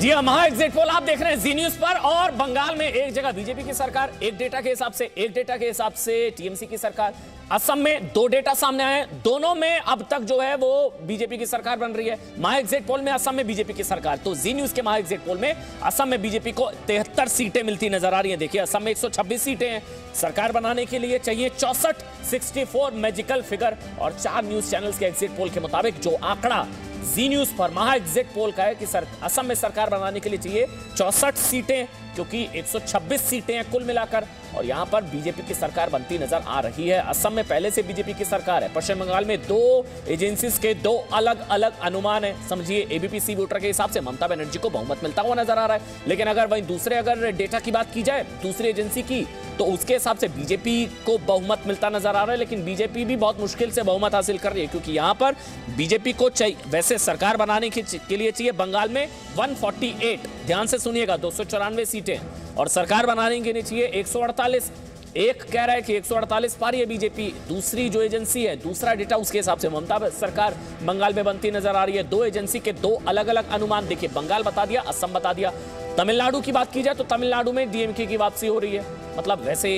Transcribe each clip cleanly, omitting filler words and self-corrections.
जी हाँ, महा exit poll आप देख रहे हैं जी न्यूज पर। और बंगाल में एक जगह बीजेपी की सरकार, एक डेटा के हिसाब से टीएमसी की सरकार। असम में दो डेटा सामने आए हैं, दोनों में अब तक जो है वो बीजेपी की सरकार बन रही है। महा एग्जिट पोल में असम में बीजेपी की सरकार, तो जी न्यूज के महा एग्जिट पोल में असम में बीजेपी को 73 सीटें मिलती नजर आ रही हैं। देखिए असम में 126 सीटें हैं, सरकार बनाने के लिए चाहिए 64 मैजिकल फिगर। और 4 न्यूज चैनल्स के एग्जिट पोल के मुताबिक जो आंकड़ा जी न्यूज पर महा एग्जिट पोल का है कि असम में सरकार बनाने के लिए चाहिए 64 सीटें, क्योंकि 126 सीटें हैं कुल मिलाकर। और यहां पर बीजेपी की सरकार बनती नजर आ रही है। असम में पहले से बीजेपी की सरकार है। पश्चिम बंगाल में 2 एजेंसीज के 2 अलग अलग अनुमान है। समझिए एबीपी वोटर के हिसाब से ममता बनर्जी को बहुमत मिलता हुआ नजर आ रहा है, लेकिन अगर वहीं दूसरे अगर डेटा की बात की जाए दूसरी एजेंसी की, तो उसके हिसाब से बीजेपी को बहुमत मिलता नजर आ रहा है। लेकिन बीजेपी भी बहुत मुश्किल से बहुमत हासिल कर रही है, क्योंकि यहां पर बीजेपी को वैसे सरकार बनाने के लिए चाहिए बंगाल में 148, ध्यान से सुनिएगा, 294 सीटें, और सरकार बनाने के लिए चाहिए 148। एक कह रहा है कि 148 पा रही है बीजेपी, दूसरी जो एजेंसी है, दूसरा डेटा, उसके हिसाब से ममता सरकार बंगाल में बनती नजर आ रही है। 2 एजेंसी के 2 अलग अलग अनुमान। देखिए बंगाल बता दिया, असम बता दिया। तमिलनाडु की बात की जाए तो तमिलनाडु में डीएमके की वापसी हो रही है। मतलब वैसे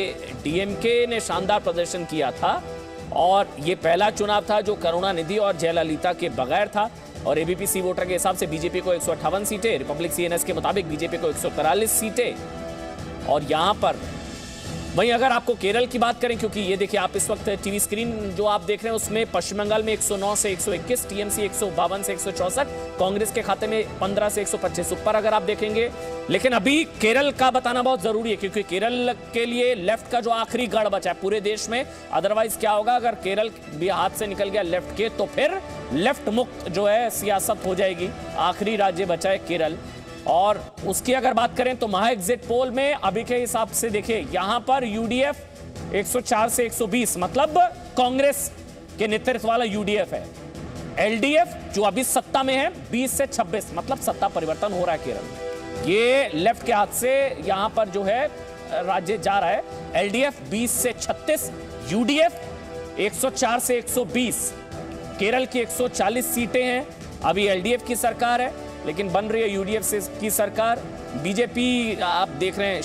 डीएमके ने शानदार प्रदर्शन किया था और ये पहला चुनाव था जो करुणानिधि और जयललिता के बगैर था। और एबीपी वोटर के हिसाब से बीजेपी को 158 सीटें, रिपब्लिक सीएनएस के मुताबिक बीजेपी को 143 सीटें। और यहां पर वहीं अगर आपको केरल की बात करें, क्योंकि ये देखिए आप इस वक्त टीवी स्क्रीन जो आप देख रहे हैं उसमें पश्चिम बंगाल में 109 से 121, टीएमसी 152 से 164, कांग्रेस के खाते में 15 से 125 ऊपर अगर आप देखेंगे। लेकिन अभी केरल का बताना बहुत जरूरी है, क्योंकि केरल के लिए लेफ्ट का जो आखिरी गढ़ बचा है पूरे देश में। अदरवाइज क्या होगा, अगर केरल भी हाथ से निकल गया लेफ्ट के, तो फिर लेफ्ट मुक्त जो है सियासत हो जाएगी। आखिरी राज्य बचा है केरल। और उसकी अगर बात करें तो महा एग्जिट पोल में अभी के हिसाब से देखिए यहां पर यूडीएफ 104 से 120, मतलब कांग्रेस के नेतृत्व वाला यूडीएफ है। एलडीएफ जो अभी सत्ता में है 20 से 26, मतलब सत्ता परिवर्तन हो रहा है केरल में। ये लेफ्ट के हाथ से यहां पर जो है राज्य जा रहा है। एलडीएफ 20 से 36, यूडीएफ 104 से 120। केरल की 140 सीटें हैं, अभी एलडीएफ की सरकार है, लेकिन बन रही है यूडीएफ की सरकार। बीजेपी आप देख रहे हैं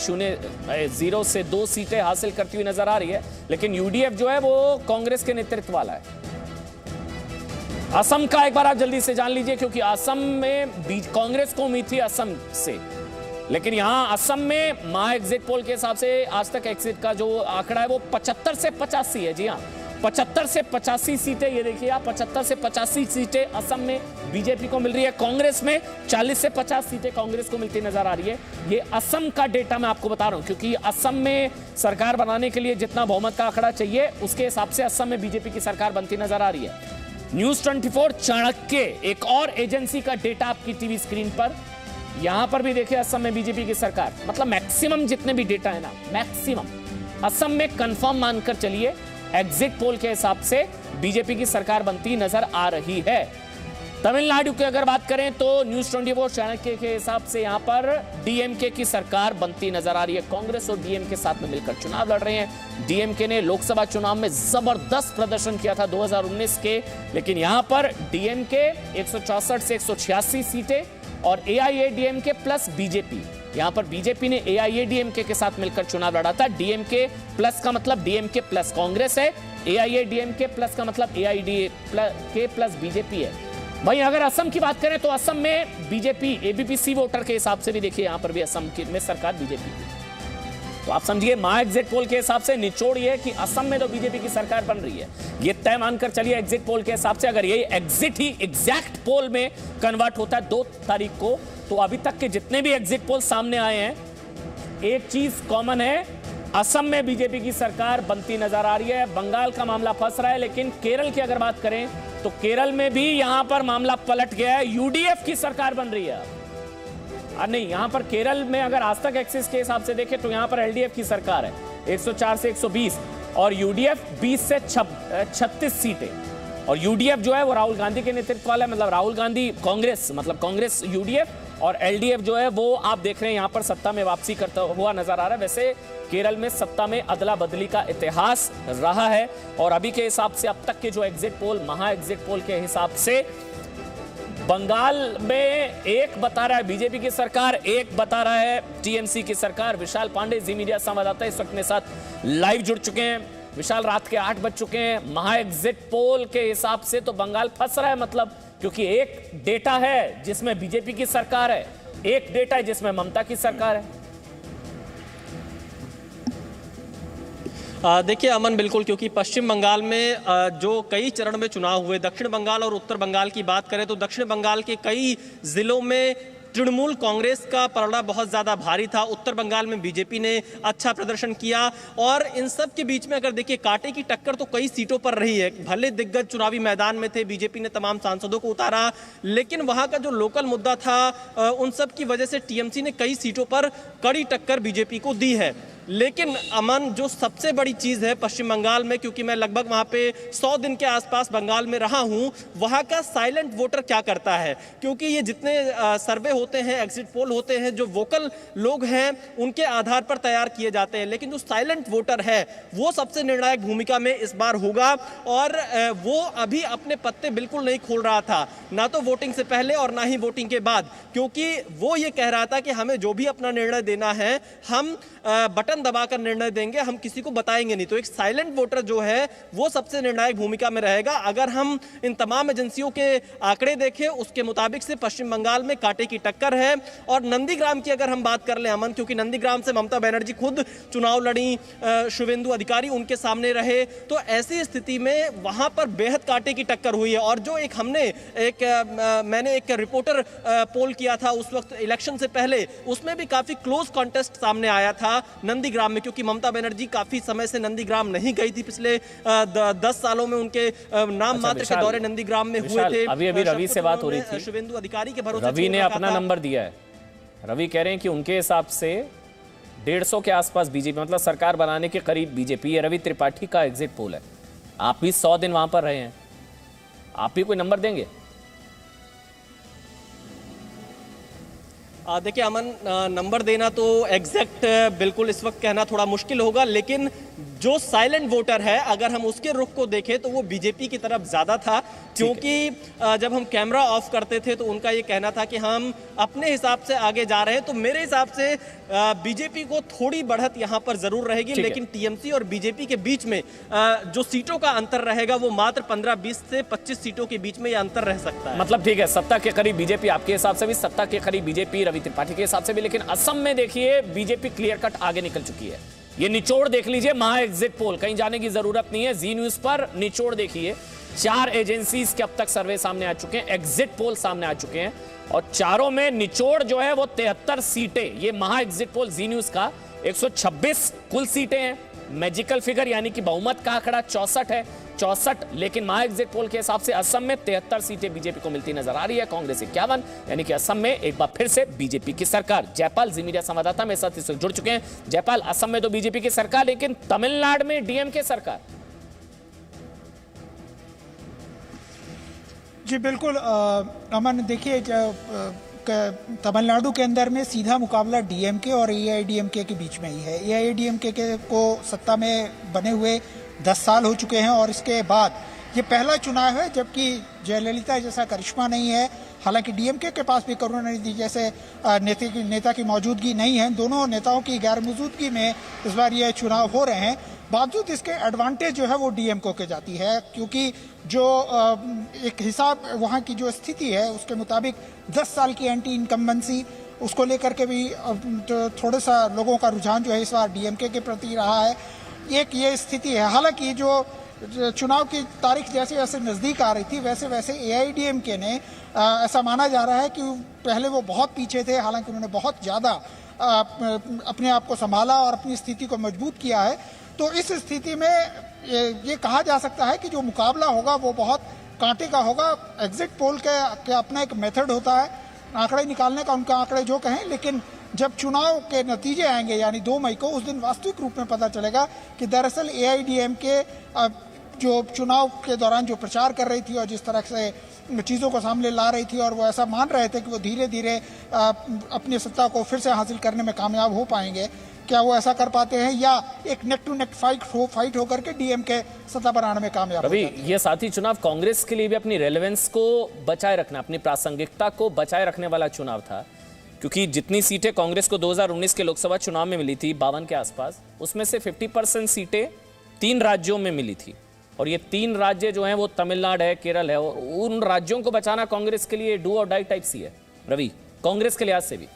0 से 2 सीटें हासिल करती हुई नजर आ रही है, लेकिन यूडीएफ जो है वो कांग्रेस के नेतृत्व वाला है। असम का एक बार आप जल्दी से जान लीजिए, क्योंकि असम में कांग्रेस को उम्मीद थी असम से, लेकिन यहां असम में महा एग्जिट पोल के हिसाब से आज तक एग्जिट का जो आंकड़ा है वो 75 से 85 है। जी हाँ, 75 से 85 सीटें, ये देखिए आप, 75 से 85 सीटें असम में बीजेपी को मिल रही है। कांग्रेस में 40 से 50 सीटें कांग्रेस को मिलती नजर आ रही है। ये असम का डेटा मैं आपको बता रहा हूं, क्योंकि असम में सरकार बनाने के लिए जितना बहुमत का आंकड़ा चाहिए उसके हिसाब से असम में बीजेपी की सरकार बनती नजर आ रही है। न्यूज 24 चाणक्य, एक और एजेंसी का डेटा आपकी टीवी स्क्रीन पर। यहां पर भी देखिए असम में बीजेपी की सरकार, मतलब मैक्सिमम जितने भी डेटा है ना, मैक्सिमम असम में कंफर्म मानकर चलिए एग्जिट पोल के हिसाब से बीजेपी की सरकार बनती नजर आ रही है। तमिलनाडु की अगर बात करें तो न्यूज 24 चाणक्य के हिसाब से यहां पर डीएमके की सरकार बनती नजर आ रही है। कांग्रेस और डीएमके साथ में मिलकर चुनाव लड़ रहे हैं। डीएमके ने लोकसभा चुनाव में जबरदस्त प्रदर्शन किया था 2019 के, लेकिन यहां पर डीएमके 164 से 186 सीटें और एआईएडीएमके प्लस बीजेपी, यहां पर बीजेपी ने एआईएडीएमके के साथ मिलकर चुनाव लड़ा था। डीएमके प्लस का मतलब डीएमके प्लस कांग्रेस है, एआईएडीएमके प्लस का मतलब एआईडीएमके प्लस बीजेपी है। वहीं अगर असम की बात करें तो असम में बीजेपी, एबीपी वोटर के हिसाब से भी देखिए यहां पर भी असम में सरकार बीजेपी की। तो आप समझिए महा एग्जिट पोल के हिसाब से निचोड़ ये कि असम में तो बीजेपी की सरकार बन रही है, ये तय मानकर चलिए एग्जिट पोल के हिसाब से। अगर ये एग्जिट ही एग्जैक्ट पोल में कन्वर्ट होता है 2 तारीख को, तो अभी तक के जितने भी एग्जिट पोल सामने आए हैं, एक चीज कॉमन है, असम में बीजेपी की सरकार बनती नजर आ रही है। बंगाल का मामला फंस रहा है, लेकिन केरल की अगर बात करें तो केरल में भी यहां पर मामला पलट गया है, यूडीएफ की सरकार बन रही है। नहीं, यहां पर केरल में अगर आज तक एक्सिस के हिसाब से देखें तो यहां पर एलडीएफ की सरकार है 104 से 120 और यूडीएफ 20 से 36 सीटें। और यूडीएफ जो है वो राहुल गांधी के नेतृत्व वाला है, मतलब राहुल गांधी कांग्रेस, मतलब कांग्रेस यूडीएफ, और एलडीएफ जो है वो आप देख रहे हैं यहां पर सत्ता में वापसी करता हुआ नजर आ रहा है। वैसे केरल में सत्ता में अदला बदली का इतिहास रहा है, और अभी के हिसाब से अब तक के जो एग्जिट पोल, महा एग्जिट पोल के हिसाब से बंगाल में एक बता रहा है बीजेपी की सरकार, एक बता रहा है टीएमसी की सरकार। विशाल पांडे जी मीडिया संवाददाता इस वक्त मेरे साथ लाइव जुड़ चुके हैं। विशाल, रात के 8 बज चुके हैं। महा एग्जिट पोल के हिसाब से तो बंगाल फंस रहा है, मतलब क्योंकि एक डेटा है जिसमें बीजेपी की सरकार है, एक डेटा है जिसमें ममता की सरकार है। देखिए अमन, बिल्कुल, क्योंकि पश्चिम बंगाल में जो कई चरण में चुनाव हुए, दक्षिण बंगाल और उत्तर बंगाल की बात करें तो दक्षिण बंगाल के कई जिलों में तृणमूल कांग्रेस का पलड़ा बहुत ज़्यादा भारी था। उत्तर बंगाल में बीजेपी ने अच्छा प्रदर्शन किया और इन सब के बीच में अगर देखिए कांटे की टक्कर तो कई सीटों पर रही है। भले दिग्गज चुनावी मैदान में थे, बीजेपी ने तमाम सांसदों को उतारा, लेकिन वहां का जो लोकल मुद्दा था उन सब की वजह से टीएमसी ने कई सीटों पर कड़ी टक्कर बीजेपी को दी है। लेकिन अमन, जो सबसे बड़ी चीज़ है पश्चिम बंगाल में, क्योंकि मैं लगभग वहाँ पे 100 दिन के आसपास बंगाल में रहा हूँ, वहाँ का साइलेंट वोटर क्या करता है। क्योंकि ये जितने सर्वे होते हैं, एग्जिट पोल होते हैं, जो वोकल लोग हैं उनके आधार पर तैयार किए जाते हैं, लेकिन जो साइलेंट वोटर है वो सबसे निर्णायक भूमिका में इस बार होगा। और वो अभी अपने पत्ते बिल्कुल नहीं खोल रहा था, ना तो वोटिंग से पहले और ना ही वोटिंग के बाद, क्योंकि वो ये कह रहा था कि हमें जो भी अपना निर्णय देना है हम बटन दबाकर निर्णय देंगे, हम किसी को बताएंगे नहीं। तो एक साइलेंट वोटर जो है वो सबसे निर्णायक भूमिका में रहेगा। अगर हम इन तमाम एजेंसियों के आंकड़े देखें उसके मुताबिक से पश्चिम बंगाल में कांटे की टक्कर है। और नंदीग्राम की अगर हम बात कर लें अमन, क्योंकि नंदीग्राम से ममता बनर्जी खुद चुनाव लड़ी, शुभेंदु अधिकारी उनके सामने रहे, तो ऐसी स्थिति में वहां पर बेहद कांटे की टक्कर हुई है। और जो एक मैंने एक रिपोर्टर पोल किया था उस वक्त इलेक्शन से पहले, उसमें भी काफी क्लोज कॉन्टेस्ट सामने आया था नंदीग्राम में, क्योंकि ममता बनर्जी काफी समय से नंदीग्राम नहीं गई थी। पिछले 10 सालों में उनके नाम मात्र के दौरे नंदीग्राम में हुए थे। अभी रवि से बात हो रही थी, शुभेंदु अधिकारी के भरोसे रवि ने अपना नंबर दिया है। रवि कह रहे हैं कि उनके हिसाब से 150 के आसपास बीजेपी, मतलब सरकार बनाने के करीब बीजेपी। ये रवि त्रिपाठी का एग्जिट पोल है। आप भी 100 दिन वहां पर रहे हैं, आप भी कोई नंबर देंगे? देखिए अमन, नंबर देना तो एग्जैक्ट बिल्कुल इस वक्त कहना थोड़ा मुश्किल होगा, लेकिन जो साइलेंट वोटर है अगर हम उसके रुख को देखें तो वो बीजेपी की तरफ ज़्यादा था। क्योंकि जब हम कैमरा ऑफ करते थे तो उनका ये कहना था कि हम अपने हिसाब से आगे जा रहे हैं। तो मेरे हिसाब से बीजेपी को थोड़ी बढ़त यहाँ पर जरूर रहेगी, लेकिन टीएमसी और बीजेपी के बीच में जो सीटों का अंतर रहेगा वो मात्र 15-20 से 25 सीटों के बीच में ये अंतर रह सकता है। मतलब ठीक है, सत्ता के करीब बीजेपी, आपके हिसाब से भी सत्ता के करीब बीजेपी, रवि त्रिपाठी के हिसाब से भी। लेकिन असम में देखिए बीजेपी क्लियर कट आगे निकल चुकी है। ये निचोड़ देख लीजिए, महा एग्जिट पोल, कहीं जाने की जरूरत नहीं है, जी न्यूज पर निचोड़ देखिए। 4 एजेंसीज के अब तक सर्वे सामने आ चुके हैं, एग्जिट पोल सामने आ चुके हैं, और चारों में निचोड़ जो है वो 73 सीटें। ये महा एग्जिट पोल जी न्यूज का 126 कुल सीटें हैं। मैजिकल फिगर यानी कि बहुमत का आंकड़ा 64 है, 64। लेकिन महा एग्जिट पोल के हिसाब से असम में 73 सीटें बीजेपी को मिलती नजर आ रही है, कांग्रेस 51, यानी कि असम में एक बार फिर से बीजेपी की सरकार। जयपाल जी मीडिया संवाददाता मेरे साथ इस वक्त जुड़ चुके हैं। जयपाल, असम में तो बीजेपी की सरकार, लेकिन तमिलनाडु में डीएमके सरकार। जी बिल्कुल अमन, देखिए तमिलनाडु के अंदर में सीधा मुकाबला डीएमके और एआईडीएमके के बीच में ही है। एआईडीएमके को सत्ता में बने हुए 10 साल हो चुके हैं और इसके बाद ये पहला चुनाव है जबकि जयललिता जैसा करिश्मा नहीं है। हालांकि डीएमके के पास भी करुणानिधि जैसे नेता की मौजूदगी नहीं है। दोनों नेताओं की गैर मौजूदगी में इस बार ये चुनाव हो रहे हैं। बावजूद इसके एडवांटेज जो है वो डीएमके को जाती है, क्योंकि जो एक हिसाब वहाँ की जो स्थिति है उसके मुताबिक 10 साल की एंटी इनकम्बेंसी, उसको लेकर के भी थोड़ा सा लोगों का रुझान जो है इस बार डीएमके के प्रति रहा है। एक ये स्थिति है। हालांकि जो चुनाव की तारीख जैसे जैसे नज़दीक आ रही थी वैसे वैसे एआईडीएमके ने ऐसा माना जा रहा है कि पहले वो बहुत पीछे थे, हालांकि उन्होंने बहुत ज़्यादा अपने आप को संभाला और अपनी स्थिति को मजबूत किया है। तो इस स्थिति में ये कहा जा सकता है कि जो मुकाबला होगा वो बहुत कांटे का होगा। एग्जिट पोल के अपना एक मेथड होता है आंकड़े निकालने का, उनका आंकड़े जो कहें, लेकिन जब चुनाव के नतीजे आएंगे यानी 2 मई को, उस दिन वास्तविक रूप में पता चलेगा कि दरअसल एआईडीएमके जो चुनाव के दौरान जो प्रचार कर रही थी और जिस तरह से चीज़ों को सामने ला रही थी और वो ऐसा मान रहे थे कि वो धीरे धीरे अपनी सत्ता को फिर से हासिल करने में कामयाब हो पाएंगे, क्या वो ऐसा कर पाते हैं, या एक नेक टू नेक फाइट होकर के डीएमके सत्ता बनाने में कामयाब रवि, ये साथी चुनाव कांग्रेस के लिए भी अपनी रेलेवेंस को बचाए रखना, अपनी प्रासंगिकता को बचाए रखने वाला चुनाव था, क्योंकि जितनी सीटें कांग्रेस को 2019 के लोकसभा चुनाव में मिली थी 52 के आसपास, उसमें से 50% सीटें 3 राज्यों में मिली थी, और ये 3 राज्य जो हैं वो तमिलनाडु है, केरल है, और उन राज्यों को बचाना कांग्रेस के लिए डू और डाई टाइप सी है रवि, कांग्रेस के लिहाज से भी।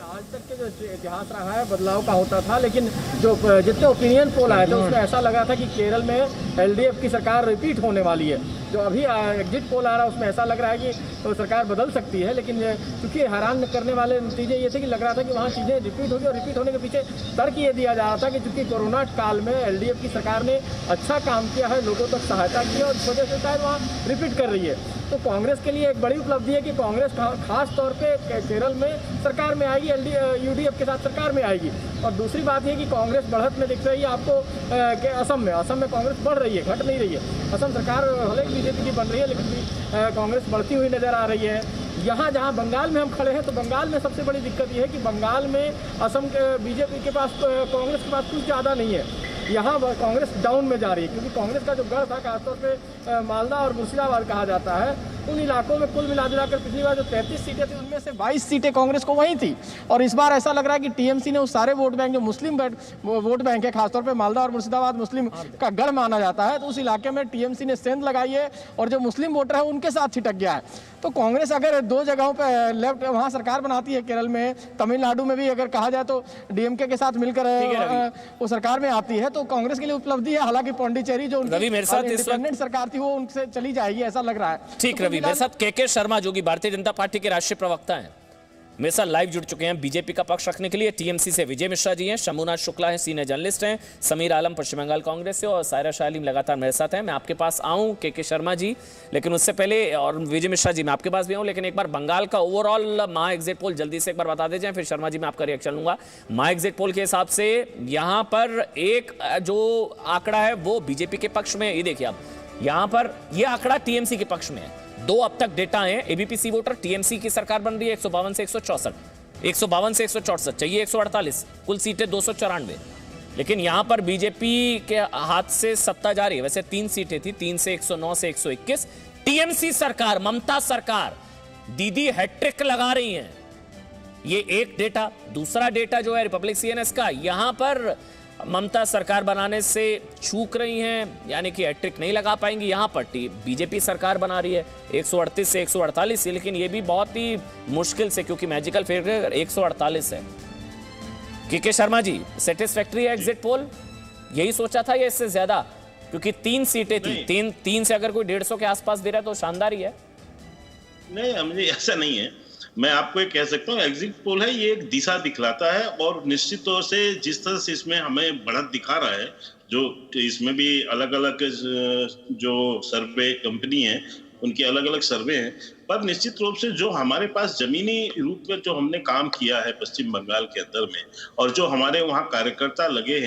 आज तक के जो इतिहास रहा है बदलाव का होता था, लेकिन जो जितने ओपिनियन पोल आए थे उसमें ऐसा लगा था कि केरल में एलडीएफ की सरकार रिपीट होने वाली है। जो अभी एग्जिट पोल आ रहा है उसमें ऐसा लग रहा है कि तो सरकार बदल सकती है, लेकिन चूंकि हैरान करने वाले नतीजे ये थे कि लग रहा था कि वहाँ चीज़ें रिपीट होगी, और रिपीट होने के पीछे तर्क ये दिया जा रहा था कि चूंकि कोरोना काल में एलडीएफ की सरकार ने अच्छा काम किया है, लोगों तक सहायता की है, और इस वजह से शायद वहाँ रिपीट कर रही है। तो कांग्रेस के लिए एक बड़ी उपलब्धि है कि कांग्रेस खास तौर पे केरल में सरकार में आएगी, यूडीएफ के साथ सरकार में आएगी। और दूसरी बात यह कि कांग्रेस बढ़त में दिख रही है आपको कि असम में कांग्रेस बढ़ रही है, घट नहीं रही है। असम सरकार भले ही बीजेपी की बन रही है, लेकिन कांग्रेस बढ़ती हुई नजर आ रही है। यहाँ जहाँ बंगाल में हम खड़े हैं, तो बंगाल में सबसे बड़ी दिक्कत यह है कि बंगाल में असम के बीजेपी के पास, कांग्रेस के पास कुछ ज़्यादा नहीं है। यहाँ कांग्रेस डाउन में जा रही है, क्योंकि कांग्रेस का जो गढ़ था खासतौर पे मालदा और मुर्शिदाबाद कहा जाता है, उन इलाकों में कुल मिलाकर पिछली बार जो 33 सीटें थी उनमें से 22 सीटें कांग्रेस को वहीं थी। और इस बार ऐसा लग रहा है कि टीएमसी ने उस सारे वोट बैंक जो मुस्लिम वोट बैंक है, खासतौर पे मालदा और मुर्शिदाबाद मुस्लिम का गढ़ माना जाता है, तो उस इलाके में टीएमसी ने सेंध लगाई है, और जो मुस्लिम वोटर है उनके साथ छिटक गया है। तो कांग्रेस अगर 2 जगहों पर लेफ्ट वहाँ सरकार बनाती है, केरल में, तमिलनाडु में भी अगर कहा जाए तो डीएमके के साथ मिलकर वो सरकार में आती है, तो कांग्रेस के लिए उपलब्धि है। हालांकि पौंडीचेरी जो इंडिपेंडेंट सरकार थी वो उनसे चली जाएगी, ऐसा लग रहा है। ठीक रवि, मेरे साथ के शर्मा जो कि भारतीय जनता पार्टी के राष्ट्रीय प्रवक्ता हैं, मेरे साथ लाइव जुड़ चुके हैं बीजेपी का पक्ष रखने के लिए। टीएमसी से विजय मिश्रा जी हैं, शंभुनाथ शुक्ला हैं, सीनियर जर्नलिस्ट हैं, समीर आलम पश्चिम बंगाल कांग्रेस से, और सायरा शालीम लगातार मेरे साथ हैं। मैं आपके पास आऊं के शर्मा जी, लेकिन उससे पहले, और विजय मिश्रा जी मैं आपके पास भी आऊं, लेकिन एक बार बंगाल का ओवरऑल महा एग्जिट पोल जल्दी से एक बार बता दीजिए, फिर शर्मा जी मैं आपका रिएक्शन लूंगा। महा एग्जिट पोल के हिसाब से यहां पर एक जो आंकड़ा है वो बीजेपी के पक्ष में, ये देखिए आप, यहां पर यह आंकड़ा टीएमसी के पक्ष में है। 2 अब तक डेटा है, एबीपी वोटर, टीएमसी की सरकार बन रही है 152 से 164, 152 से 164, चाहिए 148, कुल सीटें 294, लेकिन यहां पर बीजेपी के हाथ से सत्ता जा रही है। वैसे 3 सीटें थी, 3 से 109 से 121। टीएमसी सरकार, ममता सरकार, दीदी हैट्रिक लगा रही हैं, ये एक डेटा। दूसरा डेटा जो है रिपब्लिक सीएनएस का, यहां पर ममता सरकार बनाने से चूक रही हैं, यानी कि हैट्रिक नहीं लगा पाएंगी। यहां पर बीजेपी सरकार बना रही है 138 से 148, लेकिन ये भी बहुत ही मुश्किल से, क्योंकि मैजिकल फिगर 148 है। के शर्मा जी, सेटिस्फैक्टरी है एग्जिट पोल? यही सोचा था या इससे ज्यादा? क्योंकि 3 सीटें थी, 3 से अगर कोई 150 के आसपास दे रहा है तो शानदार ही है। नहीं, मुझे ऐसा नहीं है। मैं आपको ये कह सकता हूँ, एग्जिट पोल है, ये एक दिशा दिखलाता है, और निश्चित तौर से जिस तरह से इसमें हमें बढ़त दिखा रहा है, जो इसमें भी अलग अलग जो सर्वे कंपनी है उनके अलग अलग सर्वे हैं, पर निश्चित रूप से जो हमारे पास जमीनी रूप में जो हमने काम किया है पश्चिम बंगाल के अंदर में, और जो हमारे वहाँ कार्यकर्ता लगे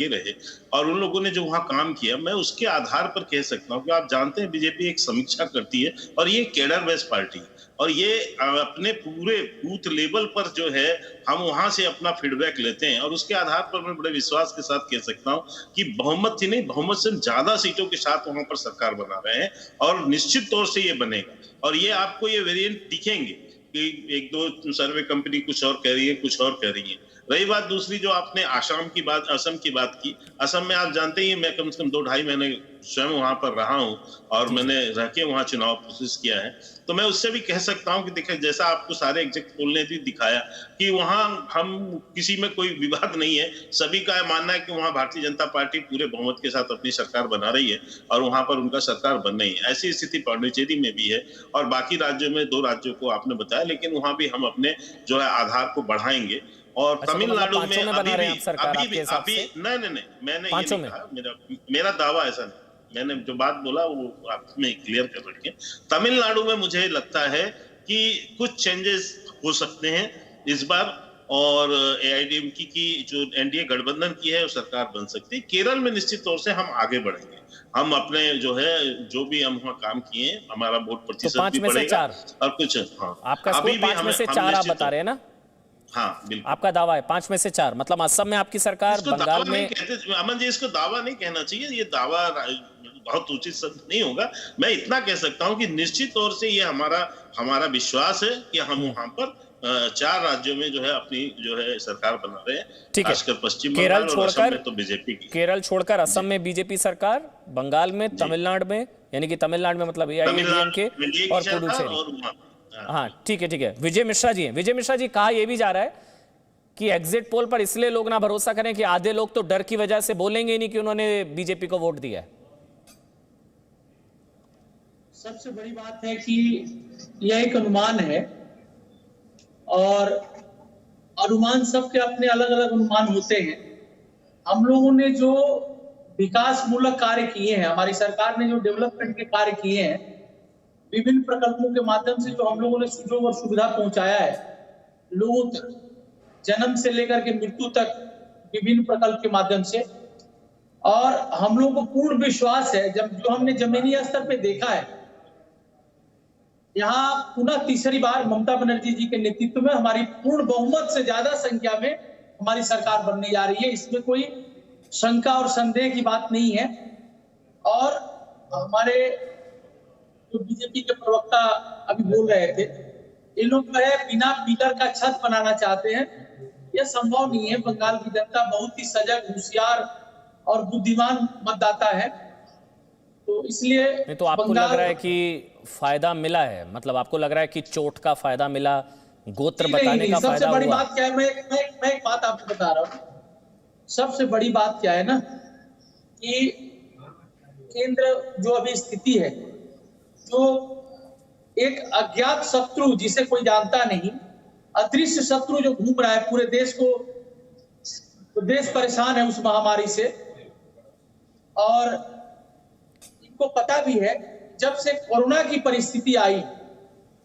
रहे, और उन लोगों ने जो वहाँ काम किया, मैं उसके आधार पर कह सकता हूँ कि आप जानते हैं बीजेपी एक समीक्षा करती है, और ये कैडर बेस्ड पार्टी है, और ये अपने पूरे बूथ लेवल पर जो है हम वहां से अपना फीडबैक लेते हैं, और उसके आधार पर मैं बड़े विश्वास के साथ कह सकता हूं कि बहुमत ही नहीं, बहुमत से ज्यादा सीटों के साथ वहां पर सरकार बना रहे हैं, और निश्चित तौर से ये बनेगा। और ये आपको ये वेरिएंट दिखेंगे कि 1-2 सर्वे कंपनी कुछ और कह रही है, कुछ और कह रही है। रही बात दूसरी, जो आपने असम की बात की, असम में आप जानते ही मैं कम से कम 2-2.5 महीने स्वयं वहां पर रहा हूं, और मैंने रह के वहां चुनाव प्रोसेस किया है, तो मैं उससे भी कह सकता हूं कि देखिए, जैसा आपको सारे एग्जिट पोल ने भी दिखाया कि वहां हम किसी में कोई विवाद नहीं है, सभी का मानना है कि वहां भारतीय जनता पार्टी पूरे बहुमत के साथ अपनी सरकार बना रही है, और वहां पर उनका सरकार बन रही है। ऐसी स्थिति पांडिचेरी में भी है, और बाकी राज्यों में 2 राज्यों को आपने बताया, लेकिन वहां भी हम अपने जो है आधार को बढ़ाएंगे। और तमिलनाडु में अभी मैंने ये नहीं कहा, मेरा दावा ऐसा नहीं, मैंने जो बात बोला वो आप में क्लियर कर रखें। तमिलनाडु में मुझे लगता है कि कुछ चेंजेस हो सकते हैं इस बार, और एआईएडीएमके की जो एनडीए गठबंधन की है वो सरकार बन सकती है। केरल में निश्चित तौर से हम आगे बढ़ेंगे। हम अपने जो है जो भी हम वहाँ काम किए, हमारा वोट प्रतिशत भी बढ़ेगा और कुछ। हाँ, आपका स्कोर 5 में से 4 आप बता रहे हैं ना? हाँ बिल्कुल, आपका दावा है 5 में से 4, मतलब असम में आपकी सरकार, बंगाल में। अमन जी, इसको दावा नहीं कहना चाहिए, ये दावा बहुत उचित शब्द नहीं होगा। मैं इतना कह सकता हूं कि निश्चित तौर से ये हमारा विश्वास है कि हम वहां पर 4 राज्यों में जो है अपनी जो है सरकार बना रहे हैं। ठीक है, खासकर पश्चिम केरल बंगाल और असम छोड़कर में तो बीजेपी की, केरल छोड़कर असम में बीजेपी सरकार, बंगाल में, तमिलनाडु में, यानी कि तमिलनाडु में मतलब एआईएडीएमके और पुडुचेरी। हाँ ठीक है। विजय मिश्रा जी हैं। विजय मिश्रा जी, कहा यह भी जा रहा है कि एग्जिट पोल पर इसलिए लोग ना भरोसा करें कि आधे लोग तो डर की वजह से बोलेंगे ही नहीं कि उन्होंने बीजेपी को वोट दिया है। सबसे बड़ी बात है कि यह एक अनुमान है और अनुमान सबके अपने अलग अलग अनुमान होते हैं। हम लोगों ने जो विकास मूलक कार्य किए हैं, हमारी सरकार ने जो डेवलपमेंट के कार्य किए हैं, विभिन्न प्रकल्पों के माध्यम से जो हम लोगों ने सुजोग और सुविधा पहुंचाया है लोगों तक, जन्म से लेकर के मृत्यु तक विभिन्न प्रकल्प के माध्यम से, और हम लोगों को पूर्ण विश्वास है जब जो हमने जमीनी स्तर पे देखा है, यहाँ पुनः तीसरी बार ममता बनर्जी जी के नेतृत्व में हमारी पूर्ण बहुमत से ज्यादा संख्या में हमारी सरकार बनने जा रही है। इसमें कोई शंका और संदेह की बात नहीं है। और हमारे जो बीजेपी के प्रवक्ता अभी बोल रहे थे, ये लोग जो है बिना पिलर का छत बनाना चाहते हैं। यह संभव नहीं है। बंगाल की जनता बहुत ही सजग, होशियार और बुद्धिमान मतदाता है, तो इसलिए तो आपको लग रहा है कि फायदा मिला है, मतलब आपको लग रहा है कि चोट का फायदा मिला, गोत्र बताने का फायदा हुआ? सबसे बड़ी बात क्या है, मैं एक बात आपको बता रहा हूँ। सबसे बड़ी बात क्या है ना कि केंद्र जो अभी स्थिति है, जो एक अज्ञात शत्रु जिसे कोई जानता नहीं, अदृश्य शत्रु जो घूम रहा है पूरे देश को, तो देश परेशान है उस महामारी से। और इनको पता भी है, जब से कोरोना की परिस्थिति आई,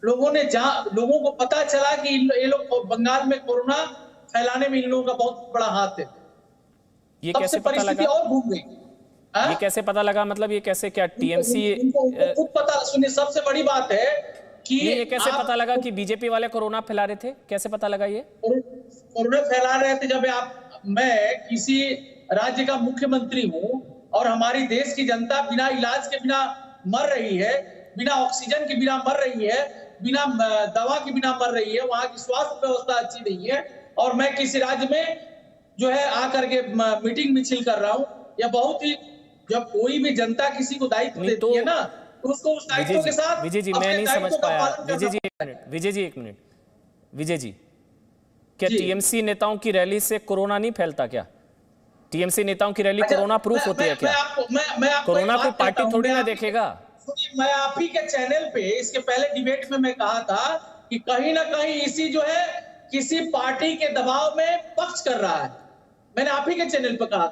लोगों को पता चला कि ये लोग बंगाल में कोरोना फैलाने में इन लोगों का बहुत बड़ा हाथ है। ये कैसे पता लगा? और घूम गई। ये कैसे पता लगा, मतलब ये कैसे, क्या टीएमसी खुद पता? सुनिए, सबसे बड़ी बात है कि ये कैसे पता लगा कि बीजेपी वाले कोरोना फैला रहे थे? कैसे पता लगा ये कोरोना फैला रहे थे? जब मैं किसी राज्य का मुख्यमंत्री हूं और हमारी देश की जनता बिना इलाज के बिना मर रही है, बिना ऑक्सीजन के बिना मर रही है, बिना दवा के बिना मर रही है, वहां की स्वास्थ्य व्यवस्था अच्छी नहीं है, और मैं किसी राज्य में जो है आकर के मीटिंग मिছিল कर रहा हूं, या बहुत ही, जब कोई भी जनता किसी को दायित्व देती है ना, तो उसको उस दायित्व के साथ। विजय जी, मैं नहीं समझ पाया। विजय जी एक मिनट। विजय जी, क्या टीएमसी नेताओं की रैली से कोरोना नहीं फैलता क्या? टीएमसी नेताओं की रैली कोरोना प्रूफ होती है क्या? कोरोना कोई पार्टी थोड़ी ना देखेगा। मैं आप ही के चैनल पे इसके पहले डिबेट में मैं कहा था कि कहीं ना कहीं इसी जो है किसी पार्टी के दबाव में पक्ष कर रहा है। मैंने आप ही के चैनल पे कहा।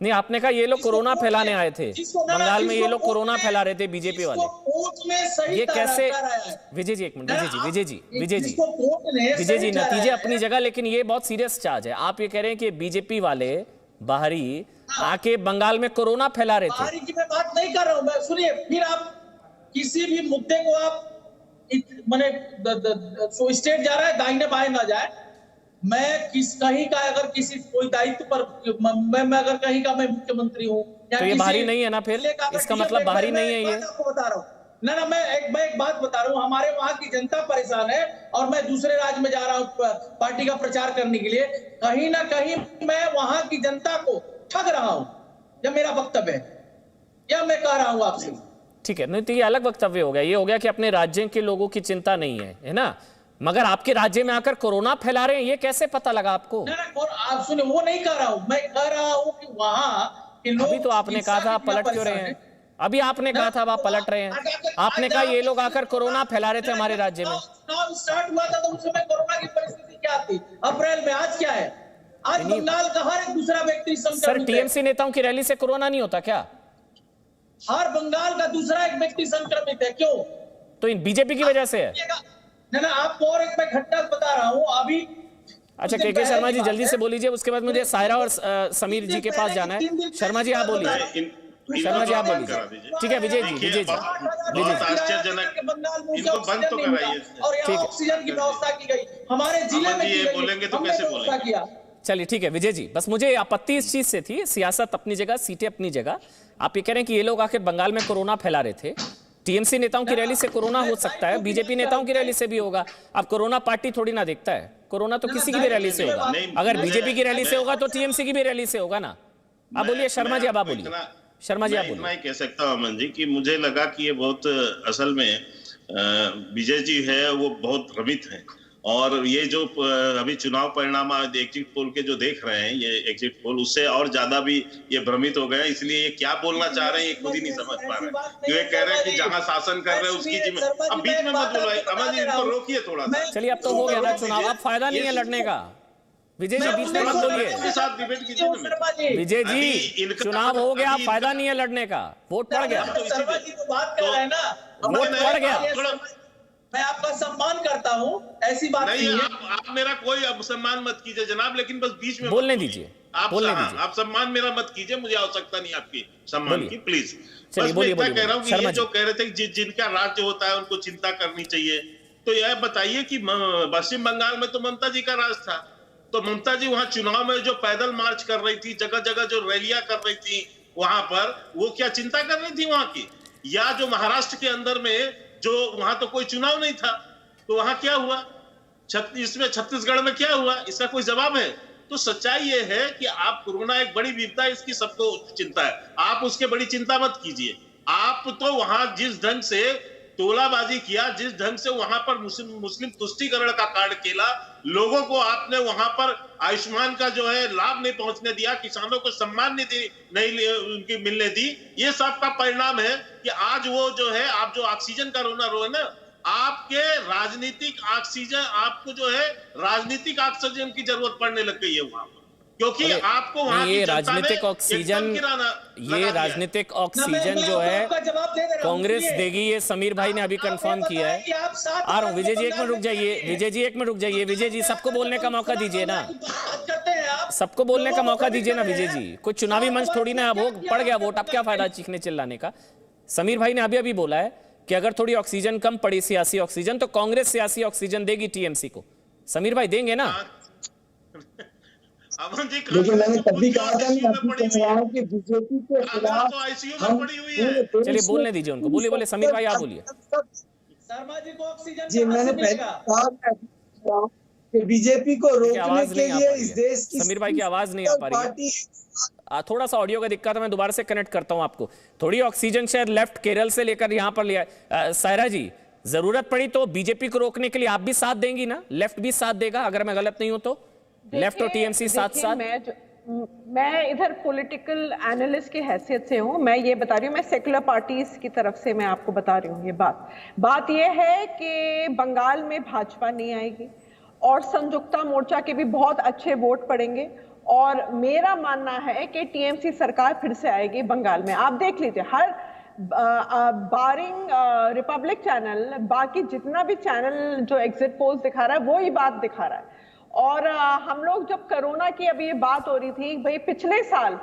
नहीं, आपने कहा ये लोग कोरोना फैलाने आए थे बंगाल में, ये लोग कोरोना फैला रहे थे बीजेपी वाले। ये कैसे? विजय जी एक मिनट। विजय जी नतीजे अपनी जगह, लेकिन ये बहुत सीरियस चार्ज है। आप ये कह रहे हैं कि बीजेपी वाले बाहरी आके बंगाल में कोरोना फैला रहे थे। बाहरी की मैं बात नहीं कर रहा हूं। सुनिए, फिर आप किसी भी मुद्दे को आप मैंने स्टेट जा रहा है, दाहिने बाएं ना जाए। मैं कहीं का अगर किसी कोई दायित्व पर मैं अगर कहीं का मैं मुख्यमंत्री हूँ, तो ये बाहरी नहीं है ना? फिर इसका मतलब बाहरी नहीं है ये। आपको बता रहा हूँ ना, मैं एक बात बता रहा हूँ। हमारे वहां की जनता परेशान है और मैं दूसरे राज्य में जा रहा हूँ पार्टी का प्रचार करने के लिए। कहीं ना कहीं मैं वहां की जनता को ठग रहा हूँ, यह मेरा वक्तव्य है, यह मैं कह रहा हूँ आपसे। ठीक है, नहीं तो ये अलग वक्तव्य हो गया। ये हो गया कि अपने राज्य के लोगों की चिंता नहीं है ना, मगर आपके राज्य में आकर कोरोना फैला रहे हैं, ये कैसे पता लगा आपको? आप सुनिए, वो नहीं कह रहा हूँ। मैं कह रहा हूँ कि वहां के लोग, अभी तो आपने कहा था आप पलट क्यों रहे हैं? अभी आपने कहा था आप पलट रहे हैं। आपने कहा ये लोग आकर कोरोना फैला रहे थे हमारे राज्य में। स्टार्ट हुआ था तो उस समय कोरोना की परिस्थिति क्या थी अप्रैल में? आज क्या है? आज बंगाल का हर एक दूसरा व्यक्ति संक्रमित है। सर, टीएमसी नेताओं की रैली से कोरोना नहीं होता क्या? हर बंगाल का दूसरा एक व्यक्ति संक्रमित है। क्यों? तो इन बीजेपी की वजह से है ना। आपको और एक मैं घटना बता रहा हूं अभी। अच्छा के शर्मा जी जल्दी से बोलीजिए, उसके बाद मुझे सायरा और समीर जी के पास जाना है। शर्मा जी आप बोलिए, शर्मा जी आप बोलिए। ठीक है विजय जी, विजय जी, बहुत आश्चर्यजनक, इनको बंद तो कराइए। और यहाँ ऑक्सीजन की व्यवस्था की गई, हमारे जिले में ये बोलेंगे तो कैसे बोलेंगे? चलिए ठीक है विजय जी, बस मुझे आपत्ति इस चीज से थी, सियासत अपनी जगह, सीटें अपनी जगह। आप ये कह रहे हैं कि ये लोग आखिर बंगाल में कोरोना फैला रहे थे। टीएमसी नेताओं की रैली से कोरोना हो सकता है, बीजेपी नेताओं की रैली से भी होगा। अब कोरोना पार्टी थोड़ी ना देखता है, कोरोना तो किसी की भी रैली से होगा। अगर बीजेपी की रैली से होगा तो टीएमसी की भी रैली से होगा ना। आप बोलिए शर्मा जी, अब आप बोलिए। शर्मा जी आप बोलिए। मैं कह सकता हूं अमन जी कि मुझे लगा कि ये बहुत असल में विजय जी है वो बहुत भ्रमित हैं, और ये जो अभी चुनाव परिणाम एग्जिट पोल के जो देख रहे हैं, ये एग्जिट पोल उससे और ज्यादा भी ये भ्रमित हो गए। इसलिए ये क्या बोलना चाह रहे हैं ये खुद ही नहीं समझ पा रहे हैं। क्यों ये कह रहे हैं कि जहां शासन कर रहे हैं उसकी जिम्मेदारी। अब बीच में मत बोलो अमन जी, इनको रोकिए थोड़ा सा। चलिए अब तो हो गया ना चुनाव, अब फायदा नहीं है लड़ने का। विजय जी बीच में मत बोलिए। साथ डिबेट कीजिए। विजय जी चुनाव हो गया, फायदा नहीं है लड़ने का, वोट पड़ गया, वोट पड़ गया। मैं आपका सम्मान करता हूँ, ऐसी बात नहीं है। आप मेरा कोई सम्मान मत कीजिए जनाब, लेकिन बस बीच में बोलने दीजिए, बोलने दीजिए। आप सम्मान मेरा मत कीजिए, मुझे आवश्यकता नहीं आपकी सम्मान की, प्लीज। चलिए बोलिए, मैं कह रहा हूँ कि ये जो कह रहे थे कि जिनका राज्य होता है उनको चिंता करनी चाहिए, तो यह बताइए कि पश्चिम बंगाल में तो ममता जी का राज था, तो ममता जी वहां चुनाव में जो पैदल मार्च कर रही थी, जगह जगह जो रैलियां कर रही थी वहां पर, वो क्या चिंता कर रही थी वहां की? या जो महाराष्ट्र के अंदर में जो वहां तो कोई चुनाव नहीं था, तो वहां क्या हुआ? इसमें छत्तीसगढ़ में क्या हुआ? इसका कोई जवाब है? तो सच्चाई ये है कि आप कोरोना एक बड़ी विपदा है, इसकी सबको चिंता है, आप उसके बड़ी चिंता मत कीजिए। आप तो वहां जिस ढंग से तोलाबाजी किया, जिस ढंग से वहां पर मुस्लिम तुष्टीकरण का कार्ड खेला, लोगों को आपने वहां पर आयुष्मान का जो है लाभ नहीं पहुंचने दिया, किसानों को सम्मान नहीं उनकी मिलने दी, ये सब का परिणाम है कि आज वो जो है आप जो ऑक्सीजन का रोना रो है ना, आपके राजनीतिक ऑक्सीजन, आपको जो है राजनीतिक ऑक्सीजन की जरूरत पड़ने लग गई है वहां पर, क्योंकि आपको वहां ये राजनीतिक ऑक्सीजन, ये राजनीतिक ऑक्सीजन जो है कांग्रेस देगी, ये समीर भाई ने अभी कंफर्म किया है। आ रहा हूं विजय जी, एक मिनट रुक जाइए, विजय जी एक मिनट रुक जाइए, विजय जी सबको बोलने का मौका दीजिए ना, सबको बोलने का मौका दीजिए ना विजय जी, कुछ चुनावी मंच थोड़ी ना, अब पड़ गया वोट, अब क्या फायदा चीखने चिल्लाने का। समीर भाई ने अभी अभी बोला है कि अगर थोड़ी ऑक्सीजन कम पड़ी, सियासी ऑक्सीजन, तो कांग्रेस सियासी ऑक्सीजन देगी टीएमसी को। समीर भाई देंगे ना? लेकिन मैंने तभी कहा था कि बीजेपी के खिलाफ चलिए बोलने दीजिए उनको, बोलिए बोले समीर भाई आप बोलिए। शर्मा जी को ऑक्सीजन जी मैंने पहले कहा कि बीजेपी को रोकने के लिए इस देश की, समीर भाई की आवाज नहीं आ पा रही है, थोड़ा सा ऑडियो का दिक्कत है, मैं दोबारा से कनेक्ट करता हूं आपको। थोड़ी ऑक्सीजन शायद लेफ्ट केरल से लेकर यहां पर लिया। सायरा जी जरूरत पड़ी तो बीजेपी को रोकने के लिए आप भी साथ देंगी ना? लेफ्ट भी साथ देगा अगर मैं गलत नहीं हूं तो? लेफ्ट और टीएमसी साथ साथ। मैं इधर पॉलिटिकल एनालिस्ट की हैसियत से हूं, मैं ये बता रही हूं, मैं सेकुलर पार्टीज की तरफ से मैं आपको बता रही हूं। ये बात ये है कि बंगाल में भाजपा नहीं आएगी और संयुक्ता मोर्चा के भी बहुत अच्छे वोट पड़ेंगे, और मेरा मानना है कि टीएमसी सरकार फिर से आएगी बंगाल में। आप देख लीजिए, हर बारिंग रिपब्लिक चैनल, बाकी जितना भी चैनल जो एग्जिट पोल्स दिखा रहा है वो ही बात दिखा रहा है। और हम लोग जब कोरोना की अभी ये बात हो रही थी, भाई पिछले साल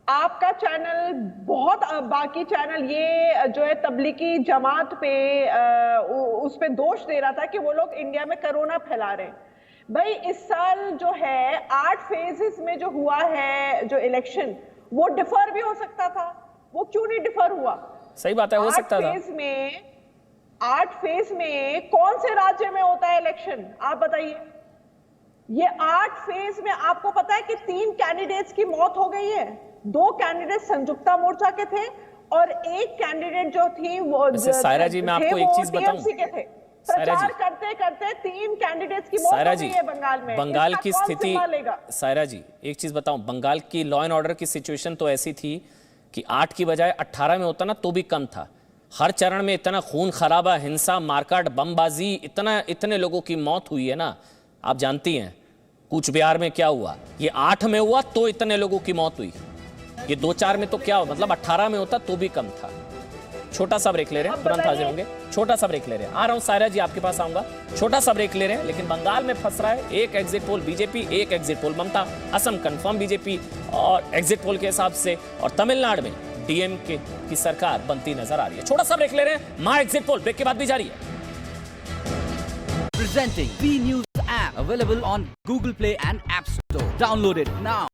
आपका चैनल बहुत, बाकी चैनल ये जो है तबलीगी जमात पे उस पे दोष दे रहा था कि वो लोग इंडिया में कोरोना फैला रहे हैं। भाई इस साल जो है 8 फेजेस में जो हुआ है जो इलेक्शन, वो डिफर भी हो सकता था, वो क्यों नहीं डिफर हुआ? सही बात है, हो सकता था। 8 फेज में कौन से राज्य में होता है इलेक्शन, आप बताइए। ये 8 फेज में आपको पता है कि 3 कैंडिडेट्स की मौत हो गई है। 2 कैंडिडेट संयुक्ता मोर्चा के थे और 1 कैंडिडेट जो थी वो सायरा जी मैं आपको एक चीज बताऊं, के थे। प्रचार करते करते 3 कैंडिडेट्स की मौत हो गई है बंगाल में। बंगाल की स्थिति, सायरा जी एक चीज बताऊं, बंगाल की लॉ एंड ऑर्डर की सिचुएशन तो ऐसी थी कि 8 की बजाय 18 में होता ना तो भी कम था। हर चरण में इतना खून खराबा, हिंसा, मारकाट, बमबाजी, इतने लोगों की मौत हुई है ना। आप जानती हैं कूच बिहार में क्या हुआ, ये 8 में हुआ तो इतने लोगों की मौत हुई, ये 2-4 में तो क्या हुआ, मतलब 18 में होता तो भी कम था। छोटा सा ब्रेक ले रहे हैं, तुरंत हाजिर होंगे। छोटा सा ब्रेक ले रहे हैं, आ रहा हूं सायरा जी आपके पास आऊंगा। छोटा सा ब्रेक ले रहे हैं, लेकिन बंगाल में फंस रहा है एक एग्जिट पोल बीजेपी, एक एग्जिट पोल ममता, असम कंफर्म बीजेपी और एग्जिट पोल के हिसाब से, और तमिलनाडु में डीएमके की सरकार बनती नजर आ रही है। छोटा सा ब्रेक ले रहे हैं, मां एग्जिट पोल ब्रेक के बाद भी जारी है। Presenting B News app available on Google Play and App Store. Download it now.